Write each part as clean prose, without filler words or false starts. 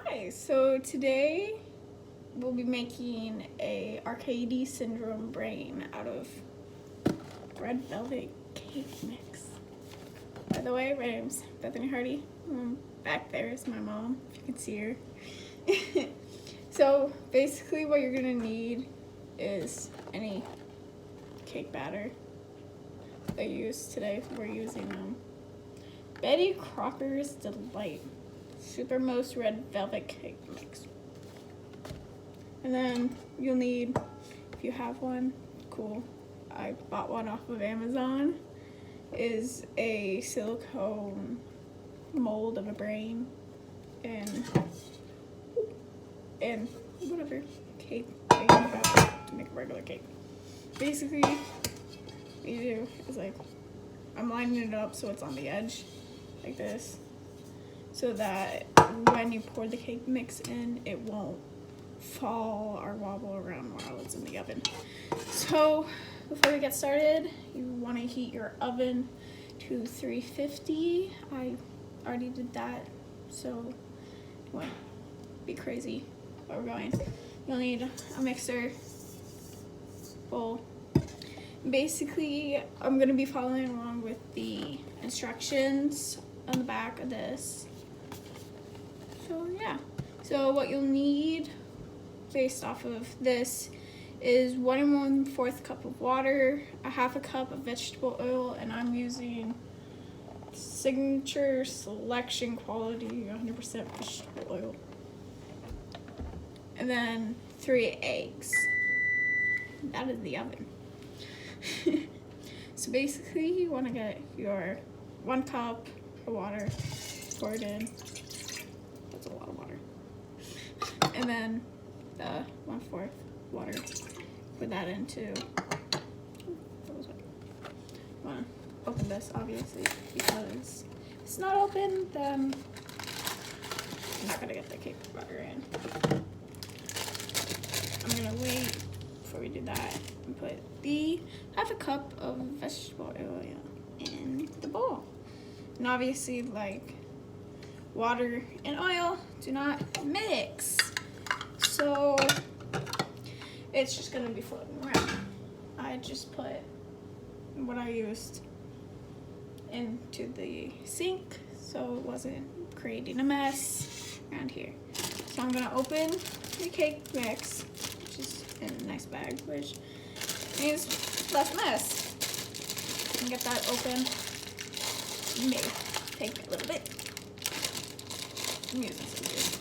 Hi, so today we'll be making a Aicardi Syndrome brain out of red velvet cake mix. By the way, my name's Bethany Hardy. Back there is my mom, if you can see her. So basically what you're gonna need is any cake batter I used today. We're using Betty Crocker's Delight Supermost Red Velvet Cake Mix. And then you'll need, if you have one, cool, I bought one off of Amazon, is a silicone mold of a brain and whatever cake that you have to make a regular cake. Basically, what you do is I'm lining it up so it's on the edge, like this, so that when you pour the cake mix in, it won't fall or wobble around while it's in the oven. So before we get started, you want to heat your oven to 350. I already did that, so it won't be crazy where we're going. You'll need a mixer bowl. Basically, I'm going to be following along with the instructions on the back of this. So yeah, so what you'll need based off of this is 1 1/4 cup of water, a 1/2 cup of vegetable oil, and I'm using Signature Selection Quality 100% vegetable oil. And then 3 eggs. That is the oven. So basically you want to get your 1 cup of water, pour it in. That's a lot of water. And then the 1/4 water, put that into, want to open this obviously, because if it's not open, then I'm not going to get the cake batter in. I'm going to wait before we do that and put the 1/2 cup of vegetable oil in the bowl. And obviously, water and oil do not mix, so it's just gonna be floating around. I just put what I used into the sink so it wasn't creating a mess around here. So I'm gonna open the cake mix, which is in a nice bag, which means less mess. And get that open. It may take a little bit. I'm using scissors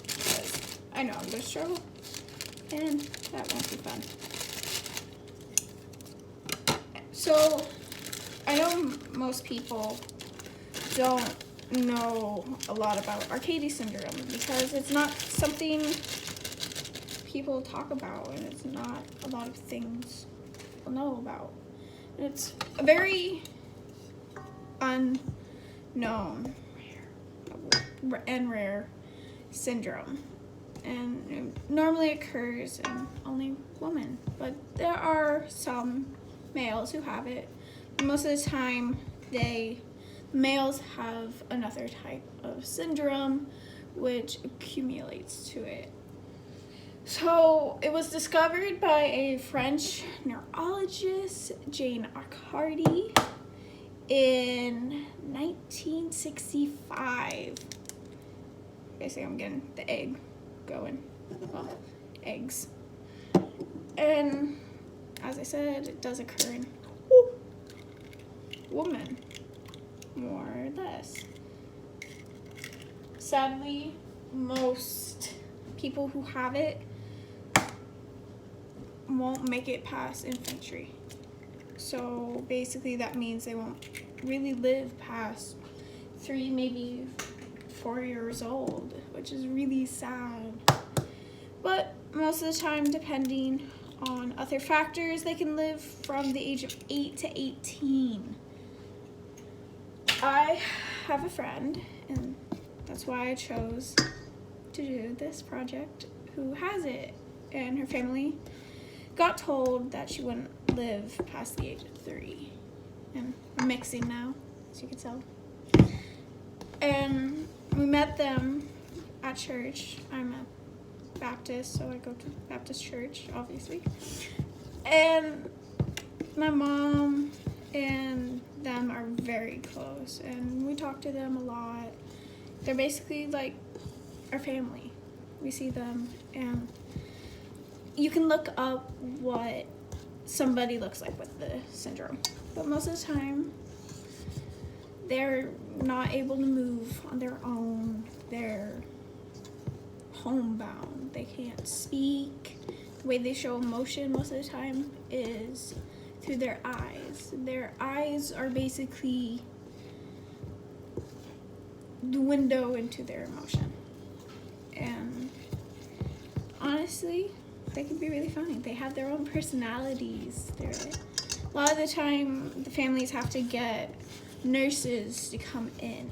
because I know I'm gonna struggle, and that won't be fun. So I know most people don't know a lot about Aicardi Syndrome because it's not something people talk about, and it's not a lot of things people know about. And it's a very unknown and rare syndrome, and it normally occurs in only women, but there are some males who have it. Most of the time males have another type of syndrome which accumulates to it. So it was discovered by a French neurologist, Jane Aicardi, in 1965. Basically, I'm getting the egg going. Well, eggs. And as I said, it does occur in women, more or less. Sadly, most people who have it won't make it past infantry. So basically that means they won't really live past 3, maybe 4 years old, which is really sad. But most of the time, depending on other factors, they can live from the age of 8 to 18. I have a friend, and that's why I chose to do this project, who has it, and her family got told that she wouldn't live past the age of 3. And I'm mixing now, as you can tell. And we met them at church. I'm a Baptist, so I go to Baptist church, obviously. And my mom and them are very close, and we talk to them a lot. They're basically like our family. We see them, and you can look up what somebody looks like with the syndrome, but most of the time they're not able to move on their own. They're homebound. They can't speak. The way they show emotion most of the time is through their eyes. Their eyes are basically the window into their emotion. And honestly, they can be really funny. They have their own personalities. A lot of the time, the families have to get nurses to come in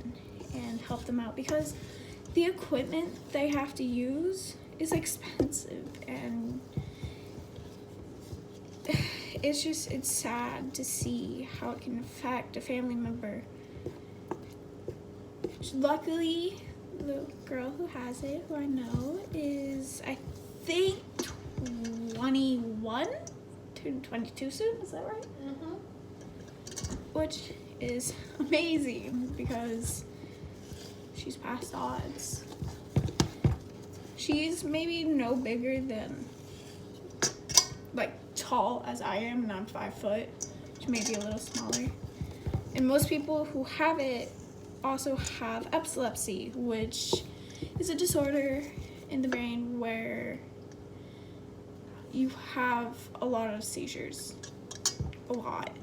and help them out because the equipment they have to use is expensive, and it's sad to see how it can affect a family member. Luckily, the girl who has it, who I know, is, I think, 21 to 22 soon, is that right? Mm-hmm. Which is amazing because she's past odds. She's maybe no bigger than, like, tall as I am, and I'm 5 foot. She may be a little smaller. And most people who have it also have epilepsy, which is a disorder in the brain where you have a lot of seizures. A lot.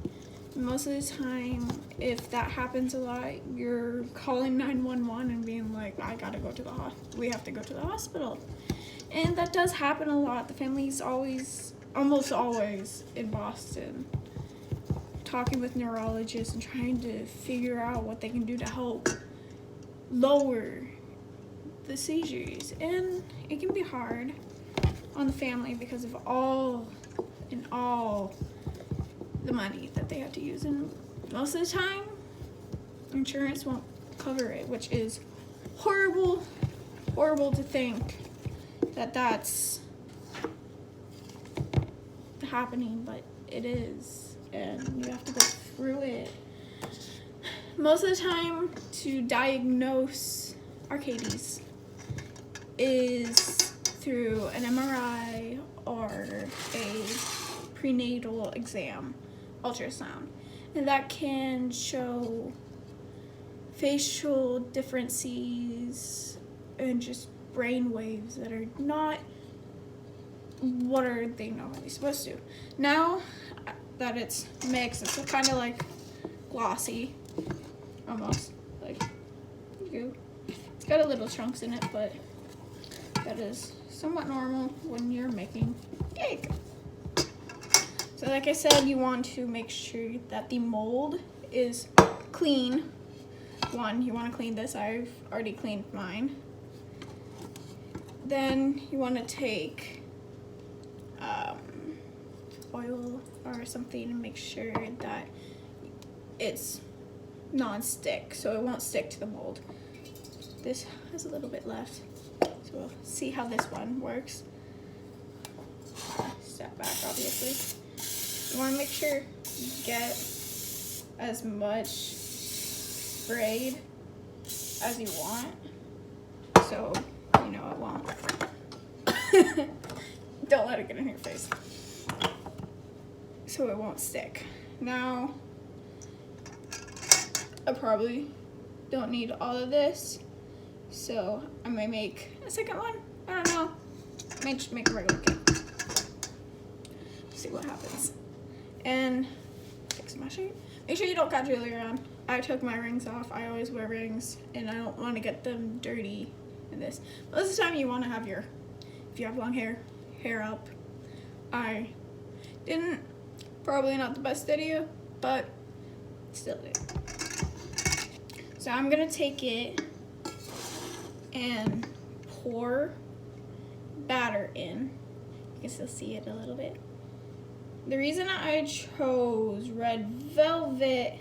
Most of the time, if that happens a lot, you're calling 911 and being like, we have to go to the hospital. And that does happen a lot. The family's almost always in Boston, talking with neurologists and trying to figure out what they can do to help lower the seizures. And it can be hard on the family because of all the money that they have to use, and most of the time insurance won't cover it, which is horrible to think that that's happening, but it is, and you have to go through it. Most of the time, to diagnose Aicardi's is through an MRI or a prenatal exam, ultrasound, and that can show facial differences and just brain waves that are not what are they normally supposed to. Now that it's mixed, it's kind of like glossy, almost like you. It's got a little chunks in it, but that is somewhat normal when you're making cake. So like I said, you want to make sure that the mold is clean. You want to clean this. I've already cleaned mine. Then you want to take oil or something and make sure that it's non-stick, so it won't stick to the mold. This has a little bit left, so we'll see how this one works. Step back, obviously. You want to make sure you get as much sprayed as you want, so you know it won't. Don't let it get in your face. So it won't stick. Now, I probably don't need all of this, so I may make a second one. I don't know. I may just make a regular cake. See what happens. And fix my shirt. Make sure you don't got jewelry on. I took my rings off. I always wear rings, and I don't want to get them dirty in this. Most of the time you want to have if you have long hair up. I didn't. Probably not the best idea, but still did. So I'm gonna take it and pour batter in. You can still see it a little bit. The reason I chose red velvet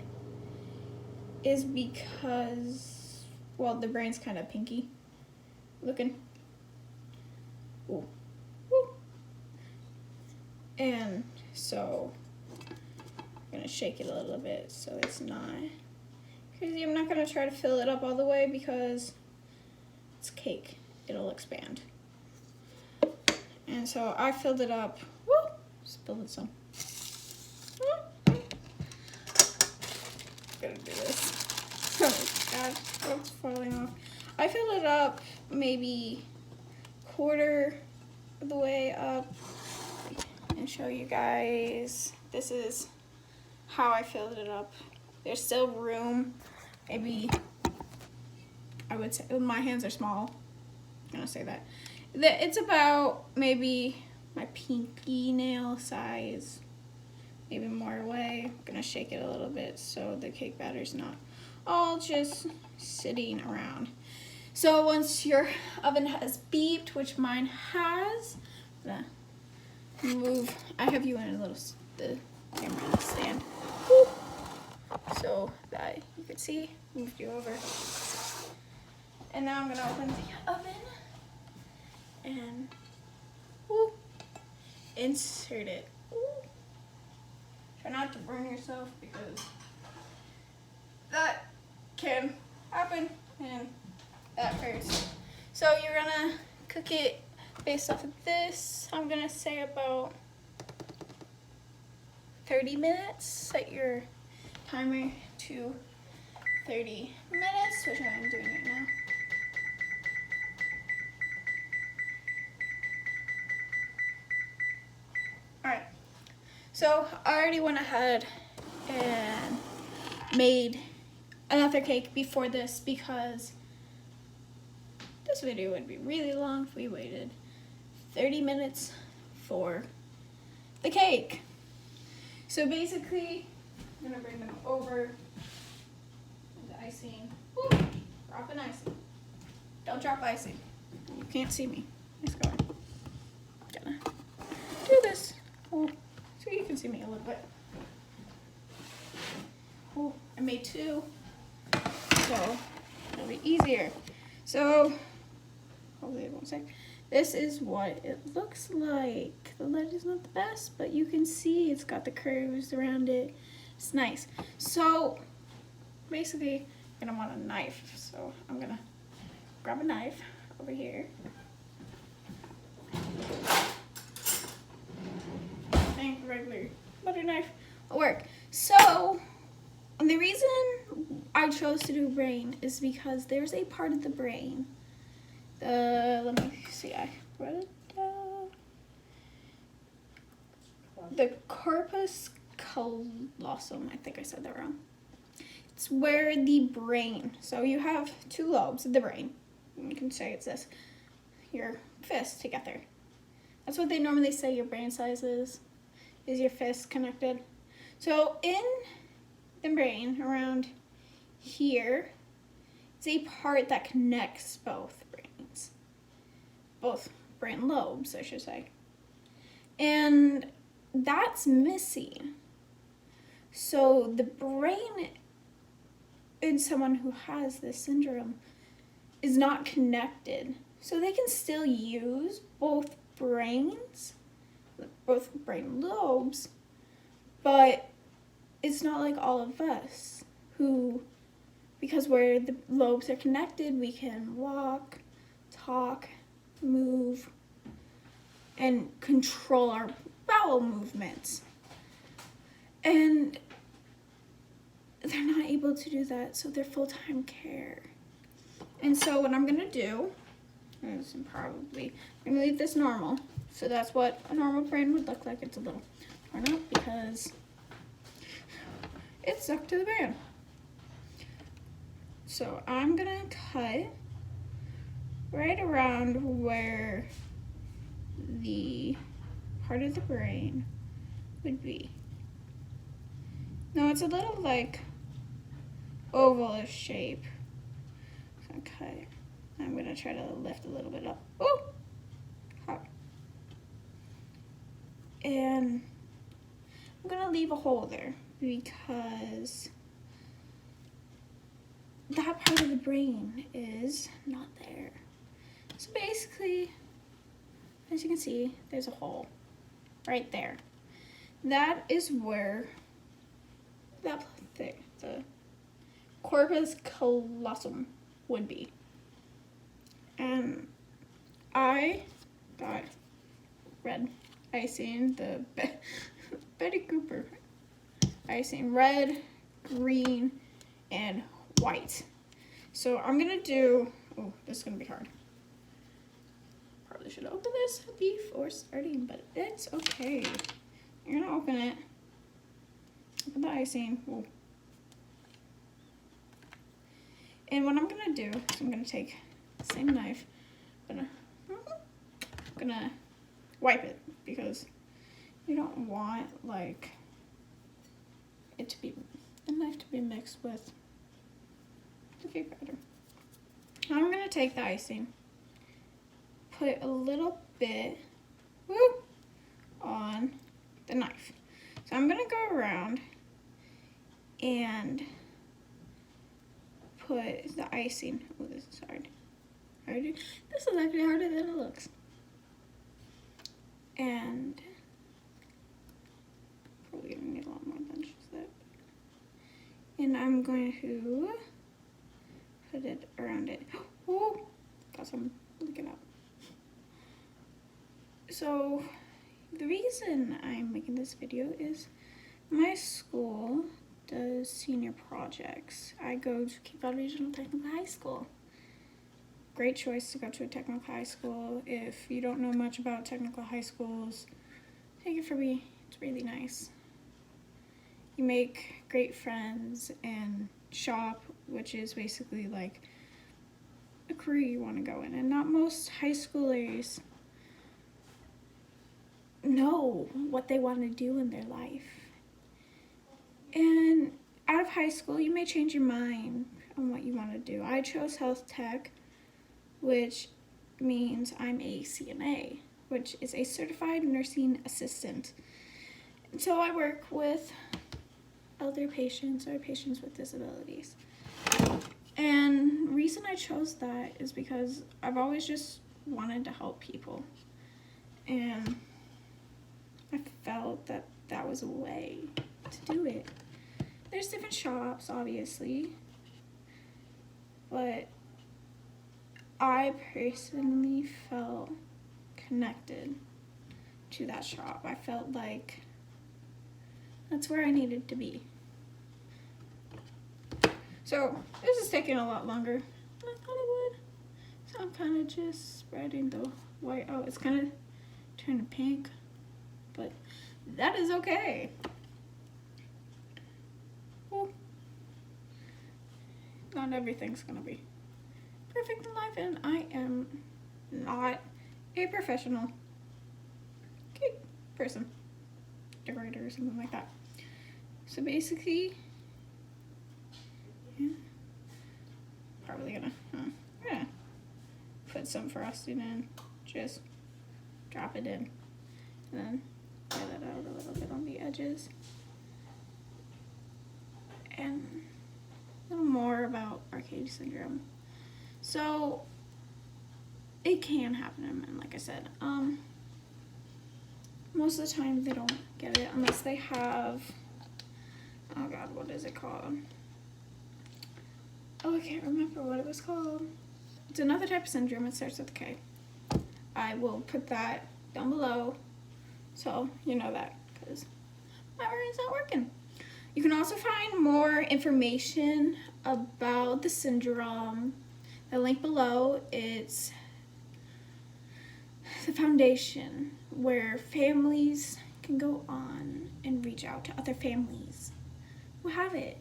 is because, well, the brain's kind of pinky. looking. Ooh. Woo. And so I'm gonna shake it a little bit so it's not crazy. I'm not gonna try to fill it up all the way because it's cake. It'll expand. And so I filled it up. Woo! Spilled it some. Gotta do this. Oh god, oh, it's falling off. I filled it up maybe quarter of the way up and show you guys. This is how I filled it up. There's still room. Maybe I would say my hands are small. I'm gonna say that. It's about maybe my pinky nail size, maybe more away. I'm gonna shake it a little bit so the cake batter's not all just sitting around. So once your oven has beeped, which mine has, I'm gonna move. I have you in a little the camera stand, woo, so that you can see. Moved you over, and now I'm gonna open the oven and woo, insert it. Woo. Try not to burn yourself because that can happen and that hurts. So you're gonna cook it based off of this. I'm gonna say about 30 minutes. Set your timer to 30 minutes, which I'm doing right now. Alright, so I already went ahead and made another cake before this because this video would be really long if we waited 30 minutes for the cake. So basically, I'm gonna bring them over. The icing. Woo, dropping icing. Don't drop icing. You can't see me. Nice going. Gonna do this. Oh, so you can see me a little bit. Oh, I made two, so it'll be easier. So, hopefully it won't say. This is what it looks like. The light is not the best, but you can see it's got the curves around it. It's nice. So, basically, you're gonna want a knife. So, I'm gonna grab a knife over here. I think the regular butter knife will work. So, the reason I chose to do brain is because there's a part of the brain. Let me see, I wrote it down. The corpus callosum, I think I said that wrong. It's where the brain, so you have two lobes of the brain. You can say it's this, your fist together. That's what they normally say your brain size is your fist connected. So in the brain, around here, it's a part that connects both brains. Both brain lobes, I should say. And that's missing. So the brain in someone who has this syndrome is not connected. So they can still use both brains, both brain lobes, but it's not like all of us who, because where the lobes are connected, we can walk, talk, move, and control our bowel movements. And they're not able to do that, so they're full-time care. And so what I'm gonna do is I'm gonna leave this normal. So that's what a normal brain would look like. It's a little torn up because it's stuck to the band. So I'm gonna cut right around where the part of the brain would be. Now it's a little like ovalish shape. So okay, I'm gonna try to lift a little bit up. Oh, hot. And I'm gonna leave a hole there because that part of the brain is not there. as you can see, there's a hole right there. That is where the corpus callosum would be. And I got red icing, the Betty Cooper icing, red, green, and white. So I'm gonna do, oh, this is gonna be hard. Probably should open this before starting, but it's okay. You're gonna open it, open the icing. Ooh. And what I'm gonna do is I'm gonna take the same knife, I'm gonna wipe it because you don't want like it to be, the knife to be mixed with the cake batter. Now I'm gonna take the icing, put a little bit on the knife. So I'm gonna go around and put the icing. Oh, this is hard. This is actually harder than it looks. And probably gonna need a lot more than just that. And I'm going to put it around it. Oh, got some leaking out. So the reason I'm making this video is my school does senior projects. I go to Cape Cod Regional Technical High School. Great choice to go to a technical high school. If you don't know much about technical high schools, take it from me, it's really nice. You make great friends and shop, which is basically like a career you want to go in. And not most high schoolers know what they want to do in their life. And out of high school, you may change your mind on what you want to do. I chose health tech, which means I'm a CNA, which is a certified nursing assistant. And so I work with elder patients or patients with disabilities. And the reason I chose that is because I've always just wanted to help people. And I felt that that was a way to do it. There's different shops, obviously, but I personally felt connected to that shop. I felt like that's where I needed to be. So this is taking a lot longer than I thought it would. So I'm kind of just spreading the white out. It's kind of turning pink, but that is okay. Well, not everything's gonna be perfect in life, and I am not a professional cake person, decorator or something like that. So basically, yeah, probably gonna put some frosting in, just drop it in, and then get it out a little bit on the edges. And a little more about Aicardi Syndrome. So it can happen to men, like I said. Most of the time they don't get it unless they have, oh God, what is it called? Oh, I can't remember what it was called. It's another type of syndrome. It starts with a K. I will put that down below so you know that, because my brain's not working. You can also find more information about the syndrome. The link below, it's the foundation where families can go on and reach out to other families who have it.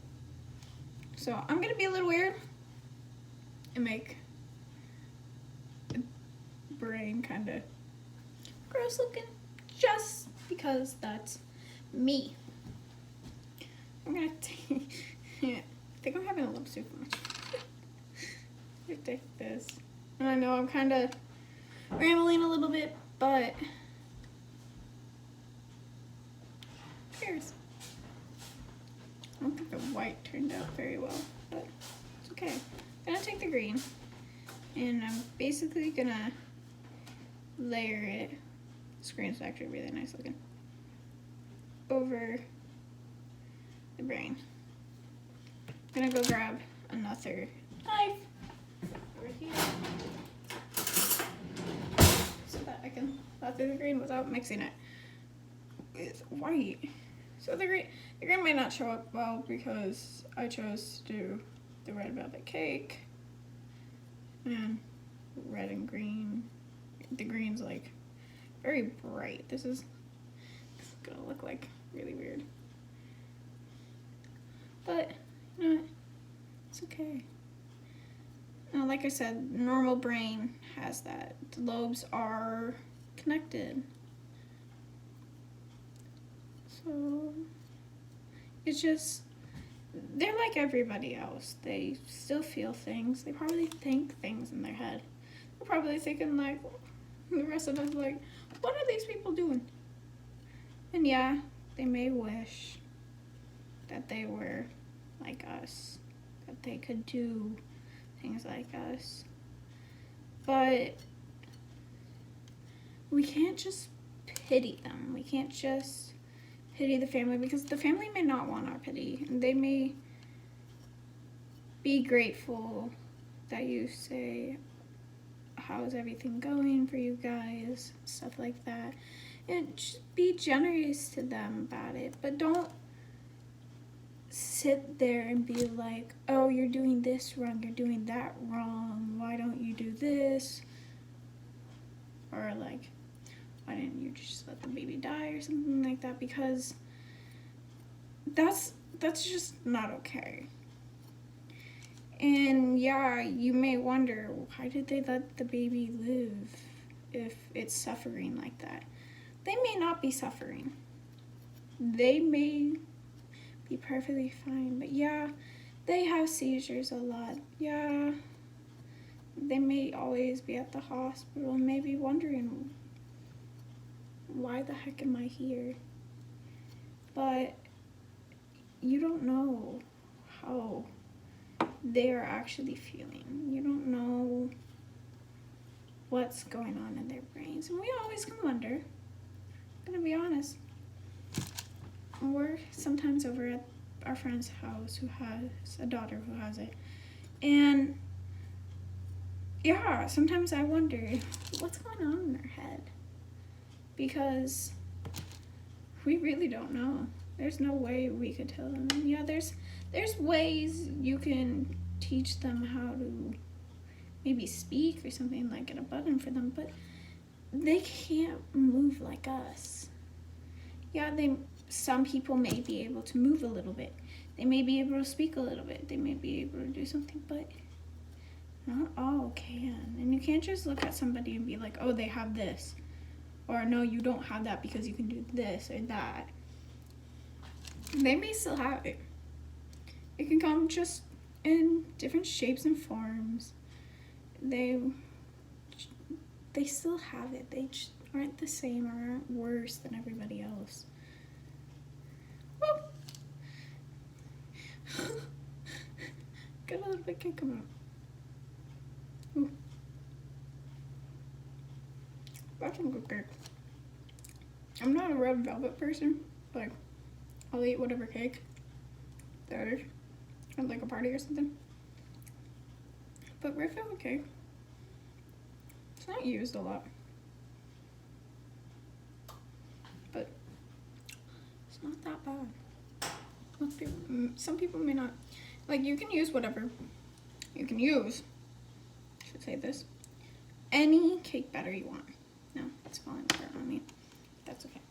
So I'm gonna be a little weird and make the brain kind of gross looking just because that's me. I'm gonna take, I think I'm having a little too much. I'm gonna take this. And I know I'm kind of rambling a little bit, but cheers. I don't think the white turned out very well, but it's okay. I'm gonna take the green, and I'm basically gonna layer it screen is actually really nice looking. Over the brain. I'm gonna go grab another knife over here so that I can let through the green without mixing it with white. So the green may not show up well because I chose to do the red velvet cake and red and green. The green's like very bright. This is gonna look like really weird. But you know what? It's okay. Now, like I said, normal brain has that. The lobes are connected. So it's just, they're like everybody else. They still feel things. They probably think things in their head. They're probably thinking like the rest of us, like, what are these people doing? And yeah, they may wish that they were like us, that they could do things like us. But we can't just pity them. We can't just pity the family, because the family may not want our pity. They may be grateful that you say, how's everything going for you guys, stuff like that. And just be generous to them about it, but don't sit there and be like, oh, you're doing this wrong, you're doing that wrong, why don't you do this? Or like, why didn't you just let the baby die or something like that? Because that's just not okay. And yeah, you may wonder, why did they let the baby live if it's suffering like that? They may not be suffering. They may be perfectly fine, but yeah, they have seizures a lot. Yeah, they may always be at the hospital and may be wondering, why the heck am I here? But you don't know how they are actually feeling. You don't know what's going on in their brains. And we always can wonder. I'm gonna be honest. We're sometimes over at our friend's house who has a daughter who has it. And yeah, sometimes I wonder what's going on in their head. Because we really don't know. There's no way we could tell them. Yeah, there's ways you can teach them how to maybe speak or something, like get a button for them, but they can't move like us. Yeah, some people may be able to move a little bit. They may be able to speak a little bit. They may be able to do something, but not all can. And you can't just look at somebody and be like, oh, they have this. Or no, you don't have that because you can do this or that. They may still have it. It can come just in different shapes and forms. They still have it. They just aren't the same or aren't worse than everybody else. Woo! Got a little bit cake coming up. Ooh. That's some good cake. I'm not a red velvet person. Like, I'll eat whatever cake there is at like a party or something. But red velvet cake, it's not used a lot. But it's not that bad. Some people may not. Like, you can use whatever. You can use, I should say this, any cake batter you want. No, it's falling apart on me. That's okay.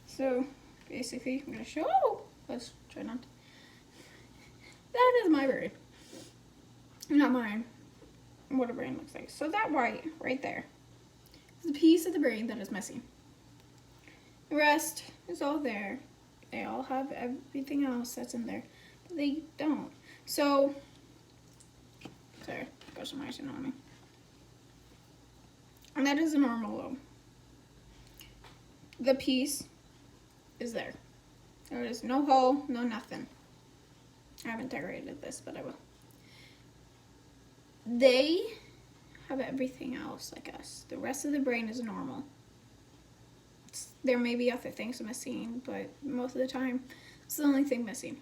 So, basically, I'm going to show, let's try not to. That is my brain. Not mine. What a brain looks like. So that white, right there, is the piece of the brain that is missing. The rest is all there. They all have everything else that's in there, but they don't. So, sorry, got some icing on me. And that is a normal lobe. The piece is there. There is no hole, no nothing. I haven't decorated this, but I will. They have everything else like us. The rest of the brain is normal. There may be other things missing, but most of the time, it's the only thing missing.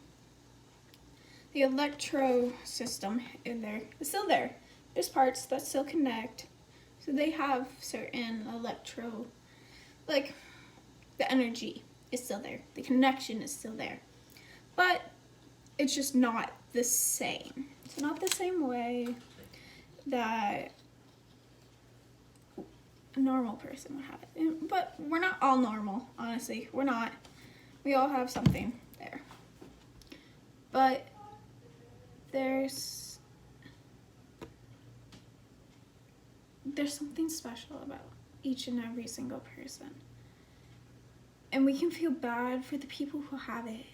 The electro system in there is still there. There's parts that still connect. So they have certain like the energy is still there. The connection is still there. But it's just not the same. It's not the same way that a normal person would have it. But we're not all normal, honestly. We're not. We all have something there. But there's something special about each and every single person. And we can feel bad for the people who have it.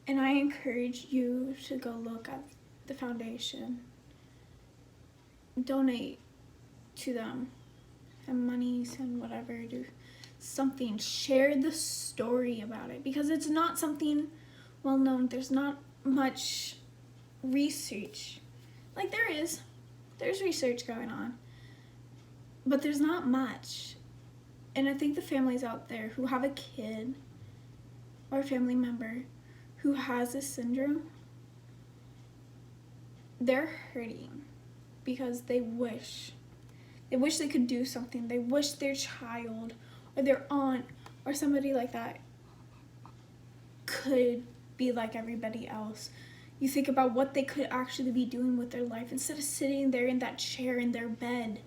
And I encourage you to go look at the foundation. Donate to them. Send money, send whatever, do something. Share the story about it. Because it's not something well known. There's not much research. Like there's research going on. But there's not much. And I think the families out there who have a kid or a family member who has this syndrome, they're hurting because they wish they could do something. They wish their child or their aunt or somebody like that could be like everybody else. You think about what they could actually be doing with their life instead of sitting there in that chair in their bed.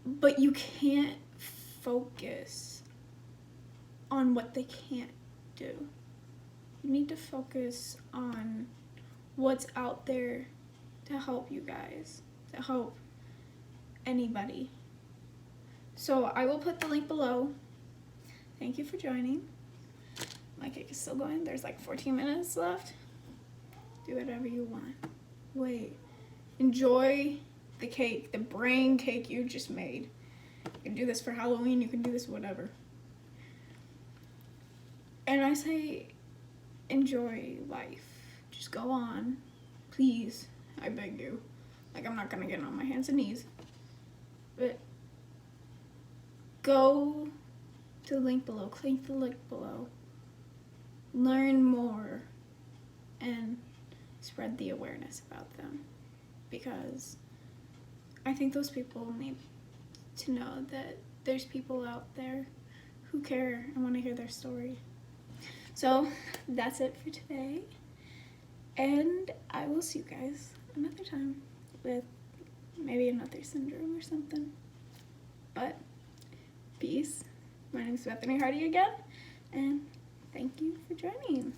But you can't focus on what they can't do. You need to focus on what's out there to help you guys, to help anybody. So I will put the link below. Thank you for joining. My cake is still going. There's like 14 minutes left. Do whatever you want. Wait. Enjoy the cake, the brain cake you just made. You can do this for Halloween. You can do this whatever. And I say, enjoy life. Just go on. Please. I beg you. Like, I'm not going to get on my hands and knees. But go to the link below. Click the link below. Learn more. And spread the awareness about them. Because I think those people need to know that there's people out there who care and want to hear their story. So that's it for today. And I will see you guys another time with maybe another syndrome or something. But peace. My name is Bethany Hardy again. And thank you for joining.